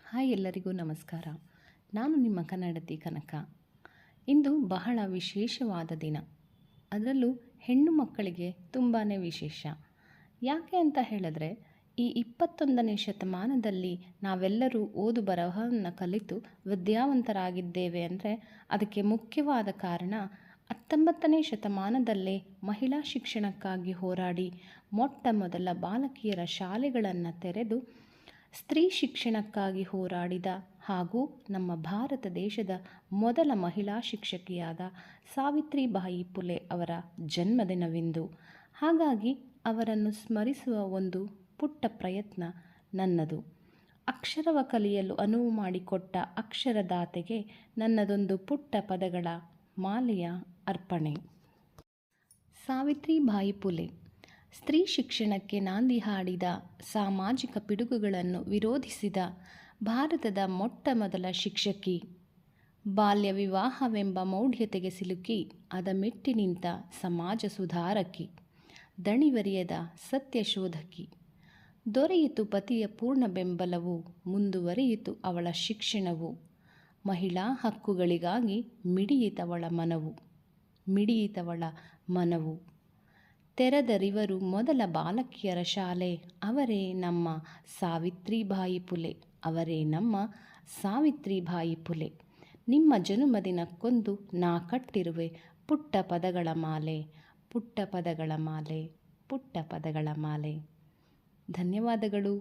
Hi ಎಲ್ಲರಿಗೂ ನಮಸ್ಕಾರ. ನಾನು ನಿಮ್ಮ ಕನ್ನಡತಿ ಕನಕ. ಇಂದು ಬಹಳ ವಿಶೇಷವಾದ ದಿನ, ಅದರಲ್ಲೂ ಹೆಣ್ಣು ಮಕ್ಕಳಿಗೆ ತುಂಬಾ ವಿಶೇಷ. ಯಾಕೆ ಅಂತ ಹೇಳಿದ್ರೆ, ಈ 21ನೇ ಶತಮಾನದಲ್ಲಿ ನಾವೆಲ್ಲರೂ ಓದು ಬರಹವನ್ನು ಕಲಿತು ವಿದ್ಯಾವಂತರಾಗಿದ್ದೇವೆ ಅಂದರೆ ಅದಕ್ಕೆ ಮುಖ್ಯವಾದ ಕಾರಣ 19ನೇ ಶತಮಾನದಲ್ಲೇ ಮಹಿಳಾ ಶಿಕ್ಷಣಕ್ಕಾಗಿ ಹೋರಾಡಿ ಮೊಟ್ಟ ಮೊದಲ ಬಾಲಕಿಯರ ಶಾಲೆಗಳನ್ನು ತೆರೆದು ಸ್ತ್ರೀ ಶಿಕ್ಷಣಕ್ಕಾಗಿ ಹೋರಾಡಿದ ಹಾಗೂ ನಮ್ಮ ಭಾರತ ದೇಶದ ಮೊದಲ ಮಹಿಳಾ ಶಿಕ್ಷಕಿಯಾದ ಸಾವಿತ್ರಿಬಾಯಿ ಪುಲೆ ಅವರ ಜನ್ಮದಿನವಿಂದು. ಹಾಗಾಗಿ ಅವರನ್ನು ಸ್ಮರಿಸುವ ಒಂದು ಪುಟ್ಟ ಪ್ರಯತ್ನ ನನ್ನದು. ಅಕ್ಷರವ ಕಲಿಯಲು ಅನುವು ಮಾಡಿಕೊಟ್ಟ ಅಕ್ಷರದಾತೆಗೆ ನನ್ನದೊಂದು ಪುಟ್ಟ ಪದಗಳ ಮಾಲೆಯ ಅರ್ಪಣೆ. ಸಾವಿತ್ರಿಬಾಯಿ ಪುಲೆ ಸ್ತ್ರೀ ಶಿಕ್ಷಣಕ್ಕೆ ನಾಂದಿ ಹಾಡಿದ, ಸಾಮಾಜಿಕ ಪಿಡುಗುಗಳನ್ನು ವಿರೋಧಿಸಿದ ಭಾರತದ ಮೊಟ್ಟ ಮೊದಲ ಶಿಕ್ಷಕಿ. ಬಾಲ್ಯ ವಿವಾಹವೆಂಬ ಮೌಢ್ಯತೆಗೆ ಸಿಲುಕಿ ಅದ ಮೆಟ್ಟಿ ನಿಂತ ಸಮಾಜ ಸುಧಾರಕಿ, ದಣಿವರಿಯದ ಸತ್ಯಶೋಧಕಿ. ದೊರೆಯಿತು ಪತಿಯ ಪೂರ್ಣ ಬೆಂಬಲವು, ಮುಂದುವರಿಯಿತು ಅವಳ ಶಿಕ್ಷಣವು. ಮಹಿಳಾ ಹಕ್ಕುಗಳಿಗಾಗಿ ಮಿಡಿಯಿತವಳ ಮನವು. ತೆರೆದರಿವರು ಮೊದಲ ಬಾಲಕಿಯರ ಶಾಲೆ, ಅವರೇ ನಮ್ಮ ಸಾವಿತ್ರಿಬಾಯಿ ಪುಲೆ, ಅವರೇ ನಮ್ಮ ಸಾವಿತ್ರಿಬಾಯಿ ಪುಲೆ. ನಿಮ್ಮ ಜನುಮದಿನಕ್ಕೊಂದು ನಾ ಕಟ್ಟಿರುವೆ ಪುಟ್ಟ ಪದಗಳ ಮಾಲೆ, ಪುಟ್ಟ ಪದಗಳ ಮಾಲೆ, ಪುಟ್ಟ ಪದಗಳ ಮಾಲೆ. ಧನ್ಯವಾದಗಳು.